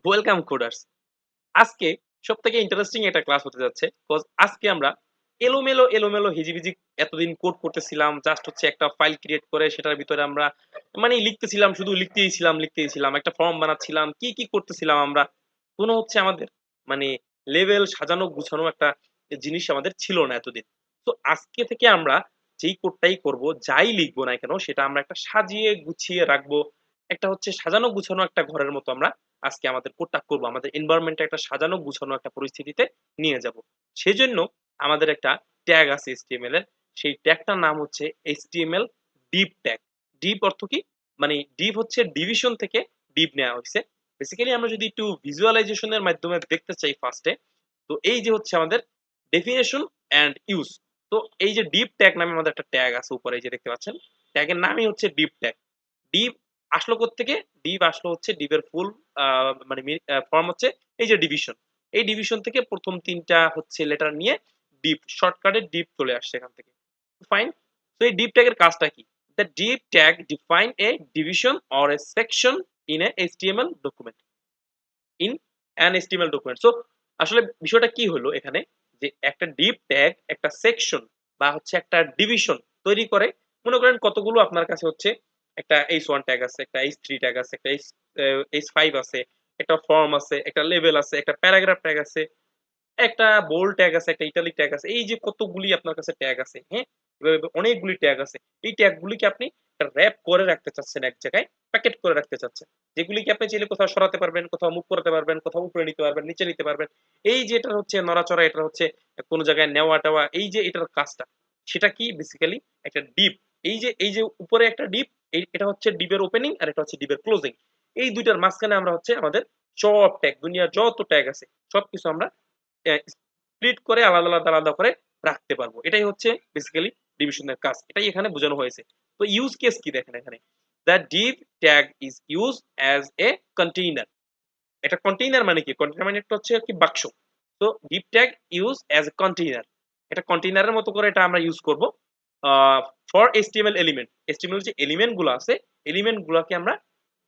Welcome coders. আজকে সবথেকে interesting একটা ক্লাস হতে যাচ্ছে। কজ আজকে আমরা এলোমেলো হিজিবিজি এতদিন কোড করতেছিলাম। জাস্ট হচ্ছে একটা ফাইল ক্রিয়েট করে সেটার ভিতরে আমরা মানে লিখতেছিলাম, শুধু লিখতেই ছিলাম। একটা ফর্ম বানাচ্ছিলাম। কি করতেছিলাম আমরা? কোনো হচ্ছে আমাদের মানে লেভেল সাজানো গুছানো একটা জিনিস আমাদের ছিল না এতদিন। তো আজকে থেকে আমরা যেই কোডটাই করব, যাই লিখবো না কেন সেটা আমরা একটা সাজিয়ে গুছিয়ে রাখবো। একটা হচ্ছে সাজানো গুছানো একটা ঘরের মতো আমরা আজকে আমাদের কোডটা করব। আমাদের এনভায়রনমেন্টটা একটা সাজানো গুছানো একটা পরিস্থিতিতে নিয়ে যাব। সেজন্য আমাদের একটা ট্যাগ আছে HTML এর। সেই ট্যাগটার নাম হচ্ছে HTML div ট্যাগ। ডিভ অর্থ কি? মানে ডিভ হচ্ছে ডিভিশন থেকে ডিভ নেওয়া হয়েছে। বেসিক্যালি আমরা যদি একটু ভিজুয়ালাইজেশন এর মাধ্যমে দেখতে চাই ফার্স্টে, তো এই যে হচ্ছে আমাদের ডেফিনেশন অ্যান্ড ইউজ। তো এই যে ডিভ ট্যাগ নামে আমাদের একটা ট্যাগ আছে উপরে, এই যে দেখতে পাচ্ছেন, ট্যাগের নামই হচ্ছে ডিভ ট্যাগ। ডিভ আসলো কোত্থেকে? ডিভ আসলো হচ্ছে ডিভের ফুল মানে ফর্ম হচ্ছে এই যে ডিভিশন। এই ডিভিশন থেকে প্রথম ৩ টা হচ্ছে লেটার নিয়ে ডিভ, শর্টকাটে ডিভ চলে আসছে এখান থেকে। ফাইন। তো এই ডিভ ট্যাগের কাজটা কি? The div tag define a division or a section in a HTML document. In an HTML document. So আসলে বিষয়টা কি হলো এখানে, যে একটা ডিভ ট্যাগ একটা সেকশন বা হচ্ছে একটা ডিভিশন তৈরি করে। মনে করেন কতগুলো আপনার কাছে হচ্ছে একটা H1 ট্যাগ আছে, একটা H3 ট্যাগ আছে, একটা H5 আছে, একটা ফর্ম আছে, একটা লেভেল আছে, একটা প্যারাগ্রাফ ট্যাগ আছে, একটা বোল্ড ট্যাগ আছে, একটা ইটালিক ট্যাগ আছে। এই যে কতগুলি আপনার কাছে ট্যাগ আছে, হ্যাঁ? এভাবে অনেকগুলি ট্যাগ আছে। এই ট্যাগগুলিকে আপনি একটা র‍্যাপ করে রাখতে চাচ্ছেন এক জায়গায়, প্যাকেট করে রাখতে চাচ্ছেন। যেগুলিকে আপনি চাইলে কোথাও সরাতে পারবেন, কোথাও মুভ করাতে পারবেন, কোথাও উপরে নিতে পারবেন, নিচে নিতে পারবেন। এই যে এটা হচ্ছে নড়াচড়া, এটা হচ্ছে কোন জায়গায় নেওয়া-টেওয়া, এই যে এটার কাজটা, সেটা কি বেসিক্যালি একটা ডিপ। এই যে উপরে একটা ডিপ, এটা হচ্ছে ডিপের ওপেনিং আর এটা হচ্ছে ডিপের ক্লোজিং। এই ২ টার মাঝখানে আমরা হচ্ছে আমাদের সব ট্যাগ, দুনিয়ার যত ট্যাগ আছে সবকিছু আমরা স্প্লিট করে আলাদা করে রাখতে পারবো। এটাই হচ্ছে বেসিক্যালি ডিভিশনের কাজ। এটাই এখানে বোঝানো হয়েছে। তো ইউজ কেস কি দেখেন এখানে। The div tag is used as a container. এটা কন্টেইনার মানে কি? কন্টেইনার মানে একটা হচ্ছে কি বাক্স। তো div tag use as a container. এটা কন্টেইনারের মতো করে এটা আমরা ইউজ করব ফর HTML এলিমেন্ট। HTML যে এলিমেন্ট গুলো আছে, এলিমেন্ট গুলাকে আমরা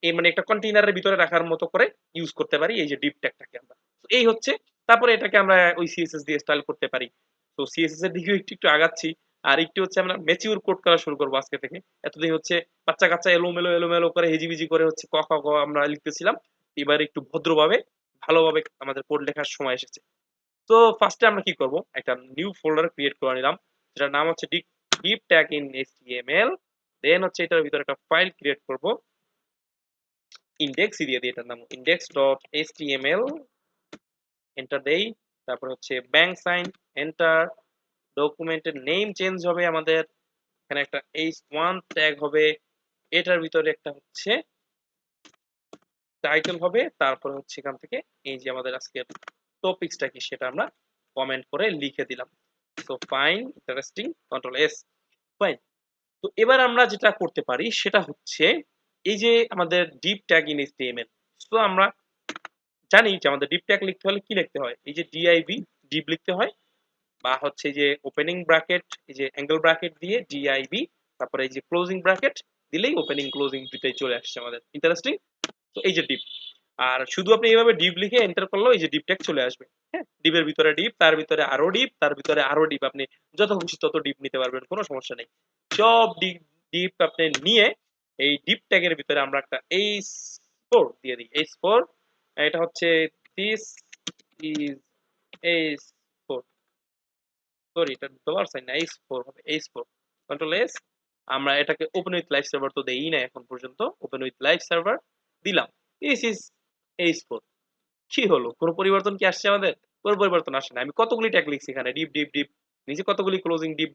মানে একটা কন্টেইনারের ভিতরে রাখার মতো করে ইউজ করতে পারি এই যে div tagটাকে আমরা। তো এই হচ্ছে, তারপরে এটাকে আমরা ওই CSS দিয়ে স্টাইল করতে পারি। তো CSS এর দিকেও একটু আগাচ্ছি। আর একটু হচ্ছে আমরা ম্যাচিউর কোড করা শুরু করব আজকে থেকে। এতদিন হচ্ছে বাচ্চা-কাচ্চা এলোমেলো করে হিজিবিজি করে হচ্ছে ক, খ, গ আমরা লিখতেছিলাম। এবার একটু ভদ্রভাবে ভালোভাবে আমাদের কোড লেখার সময় এসেছে। তো ফার্স্টে আমরা কি করব? একটা নিউ ফোল্ডার ক্রিয়েট করে নিলাম। যেটার নাম হচ্ছে div tag in HTML। দেন হচ্ছে এটার ভিতরে একটা ফাইল ক্রিয়েট করব। ইনডেক্স দিয়ে দিই, এটার নাম index.html। এন্টার দেই। তারপর হচ্ছে ব্যাংক সাইন, এন্টার। ডকুমেন্টের নেম চেঞ্জ হবে আমাদের। এখানে একটা h1 ট্যাগ হবে। এটার ভিতরে একটা হচ্ছে টাইটেল হবে। তারপর হচ্ছে এখান থেকে এই যে আমাদের আজকের টপিকসটা কি সেটা আমরা কমেন্ট করে লিখে দিলাম। So fine, interesting, control S. Fine. তো এবার আমরা যেটা করতে পারি সেটা হচ্ছে এই যে আমাদের ডিপ ট্যাগ ইন HTML। তো আমরা জানি যে আমাদের ডিপ ট্যাগ লিখতে হলে কি লিখতে হয়? এই যে ডিআইবি, ডিপ লিখতে হয়, বা হচ্ছে এই যে ওপেনিং ব্র্যাকেট, এই যে অ্যাঙ্গেল ব্র্যাকেট দিয়ে ডিআইবি, তারপরে এই যে ক্লোজিং ব্র্যাকেট দিলেই ওপেনিং ক্লোজিং দুটাই চলে আসছে আমাদের। ইন্টারেস্টিং। তো এই যে ডিপ, আর শুধু আপনি এইভাবে ডিপ লিখে এন্টার করলেও এই যে ডিপ ট্যাগ চলে আসবে। হ্যাঁ, ডিপের ভিতরে ডিপ, তার ভিতরে আরো ডিপ, তার ভিতরে আরো ডিপ, আপনি যত খুশি তত ডিপ নিতে পারবেন, কোনো সমস্যা নেই। সব ডিপ ডিপ আপনি নিয়ে এই ডিপ ট্যাগের ভিতরে আমরা একটা h4 দিয়ে দিই। h4, এটা হচ্ছে দিস ইজ h4, সরি এটা ডলার সাইন না, h4 হবে, h4। Control S. আমরা এটাকে ওপেন উইথ লাইভ সার্ভার তো দেই না এখন পর্যন্ত, ওপেন উইথ লাইভ সার্ভার দিলাম। This is h4। কি হলো? কোনো পরিবর্তন কি আসছে আমাদের? কোনো পরিবর্তন আসে না। আমি কতগুলি ট্যাগ লিখছি এখানে, ডিপ, নিচে কতগুলি ক্লোজিং ডিপ।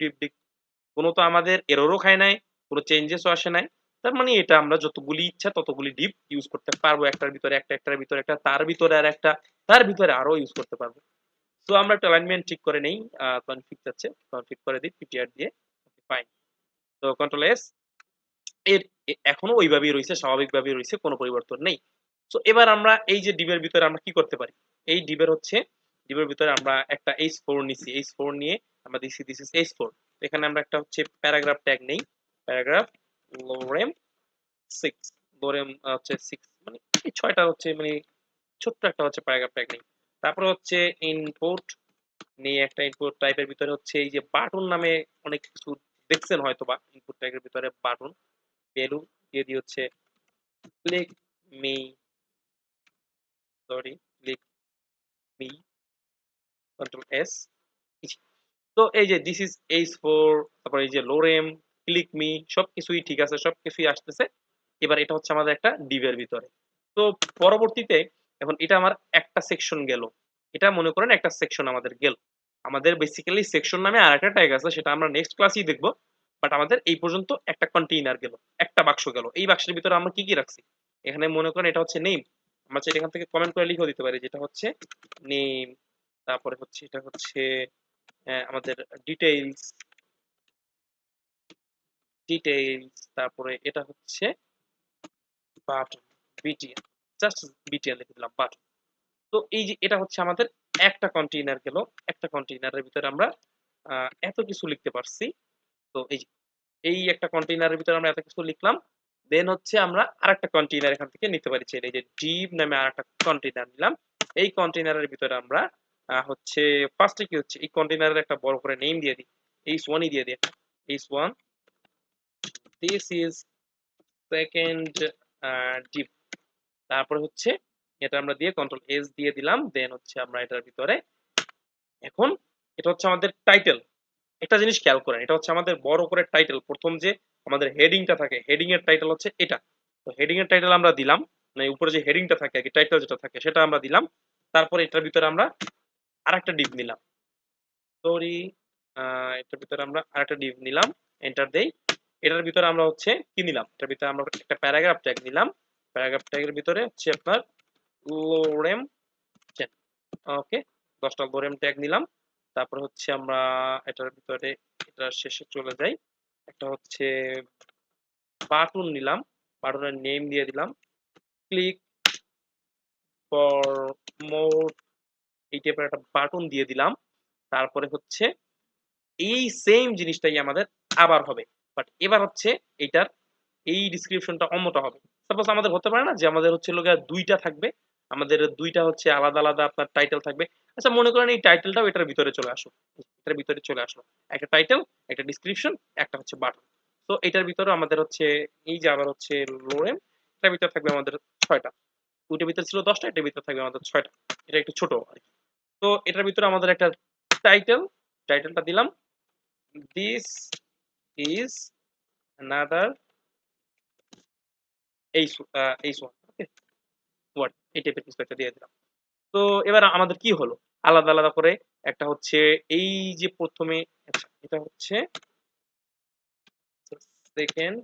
কোনো তো আমাদের এররও খায় নাই, কোনো চেঞ্জেসও আসে নাই। তার মানে এটা আমরা যতগুলি ইচ্ছা ততগুলি ডিপ ইউজ করতে পারবো। একটার ভিতরে একটা, একটার ভিতরে একটা, তার ভিতরে আর একটা, তার ভিতরে আরো ইউজ করতে পারবো। সো আমরা একটা অ্যালাইনমেন্ট ঠিক করে নেই। কনফিগ আছে, কনফিগ করে দিই ptr দিয়ে। ফাইন। তো কন্ট্রোল এস। এর এখনো ওইভাবেই রইছে, স্বাভাবিকভাবেই রইছে, কোনো পরিবর্তন নেই। সো এবার আমরা এই যে ডিবের ভিতরে আমরা কি করতে পারি? এই ডিবের ভিতরে আমরা একটা h4 নিছি। h4 নিয়ে আমরা দিছি দিস ইজ h4। এখানে আমরা একটা হচ্ছে প্যারাগ্রাফ ট্যাগ নেই। প্যারাগ্রাফ লোরেম 6, লোরেম হচ্ছে 6, মানে এই 6টা হচ্ছে মানে ছোট্ট একটা হচ্ছে প্যারাগ্রাফ ট্যাগ নেই। তারপরে হচ্ছে ইনপুট নিয়ে একটা ইনপুট টাইপের ভিতরে হচ্ছে এই যে বাটন নামে অনেক কিছু দেখছেন হয়তোবা ইনপুট ট্যাগের ভিতরে বাটন ভ্যালু দিয়ে দিয়ে হচ্ছে click me sorry click me control S. তো এই যে দিস ইজ এইচ ফোর, তারপর এই যে লোরেম ক্লিক মি সবকিছুই ঠিক আছে, সবকিছুই আসতেছে। এবার এটা হচ্ছে আমাদের একটা ডিভের ভিতরে। তো পরবর্তীতে এখন এটা আমার একটা সেকশন গেল, এটা মনে করেন একটা সেকশন আমাদের গেল। আমাদের বেসিক্যালি সেকশন নামে আর একটা ট্যাগ আছে, সেটা আমরা নেক্সট ক্লাসেই দেখবো। বাট আমাদের এই পর্যন্ত একটা কন্টেইনার গেল, একটা বাক্স গেল। এই বাক্সের ভিতরে আমরা কি কি রাখছি, এখানে মনে করেন এটা হচ্ছে নেম। আমরা চাইলে এখান থেকে কমেন্ট করে লিখেও দিতে পারি যেটা হচ্ছে নেম। তারপরে হচ্ছে এটা হচ্ছে আমাদের ডিটেইলস, তারপরে এটা হচ্ছে বাটন, বিটিএল, জাস্ট বিটিএল লিখে দিলাম বাটন। তো এই যে এটা হচ্ছে আমাদের একটা কন্টেইনার গেল, একটা কন্টেইনারের ভিতরে আমরা এত কিছু লিখতে পারছি। তো এই যে এই একটা কন্টেইনারের ভিতরে আমরা এত কিছু লিখলাম। দেন হচ্ছে আমরা আরেকটা কন্টেইনার এখান থেকে নিতে পারি চাইলে, এই যে ডিভ নামে আরেকটা কন্টেইনার নিলাম। এই কন্টেইনারের ভিতরে আমরা হচ্ছে ফার্স্টে কি হচ্ছে এই কন্টেইনারের একটা বড় করে নেম দিয়ে দিই, এইচ ওয়ানই দিয়ে দিই, H one, this is second Depp. তারপরে হচ্ছে এটা আমরা দিয়ে কন্ট্রোল এস দিয়ে দিলাম। দেন হচ্ছে আমরা এটার ভিতরে এখন এটা হচ্ছে আমাদের টাইটেল। একটা জিনিস খেয়াল করেন, এটা হচ্ছে আমাদের বড় করে টাইটেল। প্রথম যে আমাদের হেডিংটা থাকে, হেডিং এর টাইটেল হচ্ছে এটা। তো হেডিং এর টাইটেল আমরা দিলাম, মানে উপরে যে হেডিংটা থাকে আর কি, টাইটেল যেটা থাকে সেটা আমরা দিলাম। তারপরে এটার ভিতরে আমরা আরেকটা ডিভ নিলাম, সরি এটার ভিতরে আমরা আরেকটা ডিভ নিলাম, এন্টার দেই। এটার ভিতরে আমরা হচ্ছে কি নিলাম, এটার ভিতরে আমরা একটা প্যারাগ্রাফ ট্যাগ নিলাম। প্যারাগ্রাফ ট্যাগের ভিতরে হচ্ছে আপনার লোরেম, ওকে, 10টা লোরেম ট্যাগ নিলাম। তারপর হচ্ছে আমরা এটার ভিতরে এটার শেষে চলে যাই, একটা হচ্ছে বাটন নিলাম, বাটনের নেম দিয়ে দিলাম ক্লিক ফর মোর, এই টাইপের একটা বাটন দিয়ে দিলাম। তারপরে হচ্ছে এই সেম জিনিসটাই আমাদের আবার হবে, বাট এবার হচ্ছে এইটার এই ডিসক্রিপশনটা অন্যটা হবে। সাপোজ আমাদের হতে পারে না যে আমাদের হচ্ছে লোকের দুইটা থাকবে, আমাদের দুইটা হচ্ছে আলাদা আলাদা আপনার টাইটেল থাকবে। আচ্ছা মনে করেন এই টাইটেলটাও এটার ভিতরে চলে আসলো, এটার ভিতরে চলে আসলো একটা টাইটেল, একটা ডিসক্রিপশন, একটা হচ্ছে বাটন। তো এটার ভিতরে আমাদের হচ্ছে এই যে আবার হচ্ছে লোরেম, এটার ভিতরে থাকবে আমাদের 6টা, দুইটার ভিতরে ছিল 10টা, এটার ভিতরে থাকবে আমাদের 6টা। এটা একটু ছোট আর কি। তো এটার ভিতরে আমাদের একটা টাইটেল, টাইটেলটা দিলাম this is another H H one, okay, word, এই টাইপের কিছু একটা দিয়ে দিলাম। তো এবার আমাদের কি হলো, আলাদা আলাদা করে একটা হচ্ছে এই যে প্রথমে, আচ্ছা এটা হচ্ছে সেকেন্ড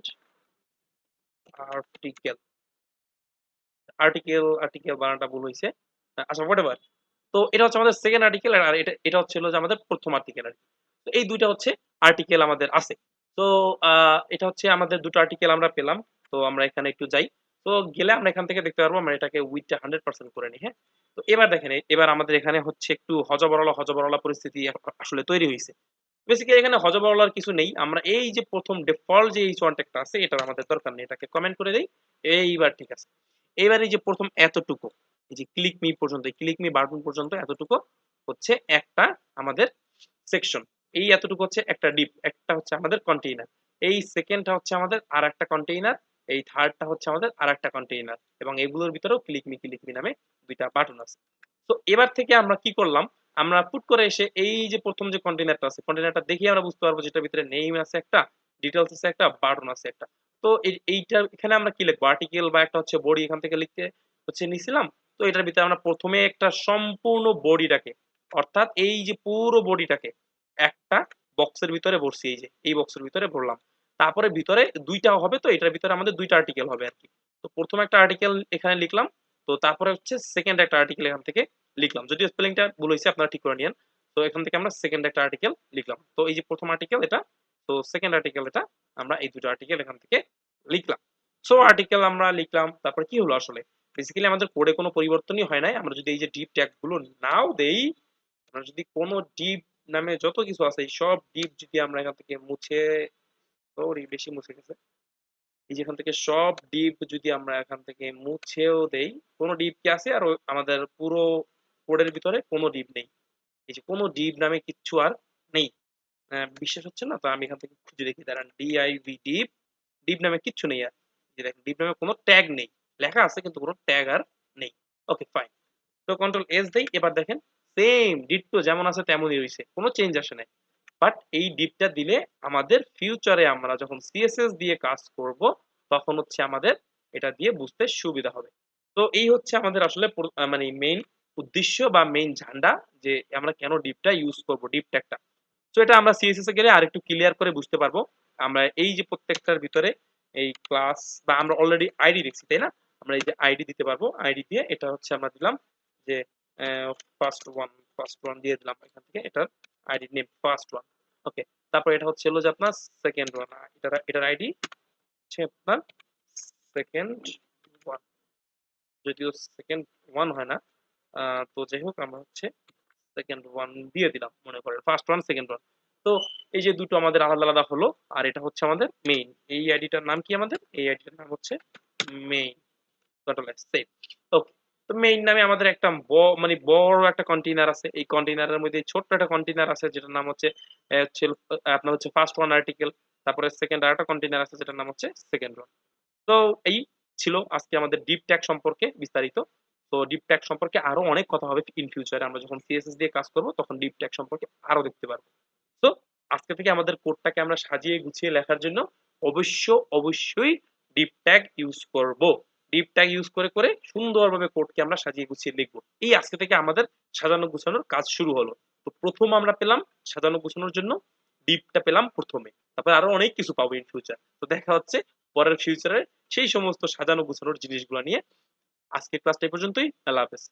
আর্টিকেল, আর্টিকেল বানানটা ভুল হয়েছে, আচ্ছা হোয়াটএভার। তো এটা হচ্ছে আমাদের সেকেন্ড আর্টিকেল, আর এটা এটা হচ্ছে হলো যে আমাদের প্রথম আর্টিকেল আর কি। তো এই দুইটা হচ্ছে আর্টিকেল আমাদের আছে। তো এটা হচ্ছে আমাদের দুটো আর্টিকেল আমরা পেলাম। তো আমরা এখানে একটু যাই, তো গেলে আমরা এখান থেকে দেখতে পারবো আমরা এটাকে উইথটা 100% করে নিই, হ্যাঁ। তো এবার দেখেন এবার আমাদের এখানে হচ্ছে একটু হজবরলা হজবরলা পরিস্থিতি আসলে তৈরি হয়েছে। বেসিক্যালি এখানে হজবরলার কিছু নেই, আমরা এই যে প্রথম ডিফল্ট যে এই কন্টেক্টটা আছে এটার আমাদের দরকার নেই, এটাকে কমেন্ট করে দেই। এইবার ঠিক আছে, এইবার এই যে প্রথম এতটুকু, এই যে ক্লিক মি পর্যন্ত, ক্লিক মি বাটন পর্যন্ত এতটুকু হচ্ছে একটা আমাদের সেকশন। এই এতটুকু হচ্ছে একটা ডিপ, একটা হচ্ছে আমাদের কন্টেইনার। এই সেকেন্ডটা হচ্ছে আমাদের আর একটা কন্টেইনার, এই থার্ডটা হচ্ছে আমাদের আর একটা কন্টেইনার, এবং এগুলোর ভিতরেও ক্লিক মি নামে দুইটা বাটন আছে। তো এবার থেকে আমরা কি করলাম, আমরা পুট করে এসে এই যে প্রথম যে কন্টেইনারটা আছে, কন্টেইনারটা দেখি আমরা বুঝতে পারবো যেটার ভিতরে নেম আছে একটা, ডিটেলস আছে একটা, বাটন আছে একটা। তো এইটা এখানে আমরা কি লিখবো, আর্টিকেল বা একটা হচ্ছে বডি এখান থেকে লিখতে হচ্ছে নিছিলাম। তো এটার ভিতরে আমরা প্রথমে একটা সম্পূর্ণ বডিটাকে, অর্থাৎ এই যে পুরো বডিটাকে একটা বক্সের ভিতরে ভরছি, এই যে এই বক্সের ভিতরে ভরলাম। তারপরে ভিতরে দুইটা হবে, তো এটার ভিতরে আমাদের দুইটা আর্টিকেল হবে আর কি। তো প্রথম একটা আর্টিকেল এখানে লিখলাম, তো তারপরে হচ্ছে সেকেন্ড একটা আর্টিকেল এখান থেকে লিখলাম, যদিও স্পেলিংটা ভুল হয়েছে আপনারা ঠিক করে নিয়েন। তো এখান থেকে আমরা সেকেন্ড একটা আর্টিকেল লিখলাম। তো এই যে প্রথম আর্টিকেল এটা, তো সেকেন্ড আর্টিকেল এটা, আমরা এই দুটো আর্টিকেল এখান থেকে লিখলাম। সো আর্টিকেল আমরা লিখলাম, তারপরে কি হলো আসলে বেসিক্যালি আমাদের কোডে কোনো পরিবর্তনই হয় নাই। আমরা যদি এই যে ডিপ ট্যাগ গুলো নাও দেই, আমরা যদি কোনো ডিপ নামে যত কিছু আছে এই সব ডিপ যদি আমরা এখান থেকে মুছে, সরি বেশি মুছে গেছে, এই যে এখান থেকে সব ডিপ যদি আমরা এখান থেকে মুছেও দেই, কোনো ডিপ কি আছে আর আমাদের পুরো কোডের ভিতরে কোনো ডিপ নেই। এই যে কোনো ডিপ নামে কিচ্ছু আর নেই। বিশ্বাস হচ্ছে না? তো আমি এখান থেকে খুঁজে দেখি, দাঁড়ান। ডিআইভি ডিপ, ডিপ নামে কিচ্ছু নেই আর। এই যে দেখেন ডিপ নামে কোনো ট্যাগ নেই। লেখা আছে কিন্তু কোনো ট্যাগ আর নেই। Okay fine. তো কন্ট্রোল এস দেই, এবার দেখেন সেম ডিটটো যেমন আছে তেমনই রইছে, কোনো চেঞ্জ আসে নাই। বাট এই ডিপটা দিলে আমাদের ফিউচারে আমরা যখন সিএসএস দিয়ে কাজ করব তখন হচ্ছে আমাদের এটা দিয়ে বুঝতে সুবিধা হবে। তো এই হচ্ছে আমাদের আসলে মানে মেইন উদ্দেশ্য বা মেইন ঝান্ডা, যে আমরা কেন ডিপটা ইউজ করব, ডিপ ট্যাগটা। তো এটা আমরা সিএসএস এ গেলে আরেকটু ক্লিয়ার করে বুঝতে পারবো। আমরা এই যে প্রত্যেকটার ভিতরে এই ক্লাস বা আমরা অলরেডি আইডি দেখছি তাই না, আমরা এই যে আইডি দিতে পারবো। আইডি দিয়ে এটা হচ্ছে আমরা দিলাম যে ফার্স্ট ওয়ান, ফার্স্ট ওয়ান দিয়ে দিলাম এখান থেকে এটার আইডি নেম ফার্স্ট ওয়ান। ওকে, তারপর এটা হচ্ছে হলো যে আপনার সেকেন্ড ওয়ান, এটার আইডি হচ্ছে আপনার সেকেন্ড ওয়ান, যদিও সেকেন্ড ওয়ান হয় না। তো যাই হোক আমরা হচ্ছে সেকেন্ড ওয়ান দিয়ে দিলাম, মনে করেন ফার্স্ট ওয়ান সেকেন্ড ওয়ান। তো এই যে দুটো আমাদের আলাদা আলাদা হলো। আর এটা হচ্ছে আমাদের মেইন, এই আইডিটার নাম কি, আমাদের এই আইডিটার নাম হচ্ছে main. Control S save. Okay, তো মেইন নামে আমাদের একটা মানে বড় একটা কন্টেইনার আছে। এই কন্টেইনারের মধ্যে ছোট্ট একটা কন্টেইনার আছে যেটার নাম হচ্ছে হচ্ছে আপনার হচ্ছে ফার্স্ট ওয়ান আর্টিকেল। তারপরে সেকেন্ড আরেকটা কন্টেইনার আছে যেটার নাম হচ্ছে সেকেন্ড ওয়ান। তো এই ছিল আজকে আমাদের ডিপ ট্যাগ সম্পর্কে বিস্তারিত। তো ডিপ ট্যাগ সম্পর্কে আরো অনেক কথা হবে ইন ফিউচারে, আমরা যখন সিএসএস দিয়ে কাজ করব তখন ডিপ ট্যাগ সম্পর্কে আরো দেখতে পারবো। তো আজকে থেকে আমাদের কোডটাকে আমরা সাজিয়ে গুছিয়ে লেখার জন্য অবশ্যই ডিপ ট্যাগ ইউজ করব। ডিপ ট্যাগ ইউজ করে করে সুন্দরভাবে কোডকে আমরা সাজিয়ে গুছিয়ে লিখবো। এই আজকে থেকে আমাদের সাজানো গুছানোর কাজ শুরু হলো। তো প্রথম আমরা পেলাম সাজানো গুছানোর জন্য ডিপটা পেলাম প্রথমে, তারপর আরো অনেক কিছু পাবো ইন ফিউচার। তো দেখা হচ্ছে পরের ফিউচারে সেই সমস্ত সাজানো গুছানোর জিনিসগুলো নিয়ে। আজকের ক্লাসটা এই পর্যন্তই। আল্লাহ হাফেজ।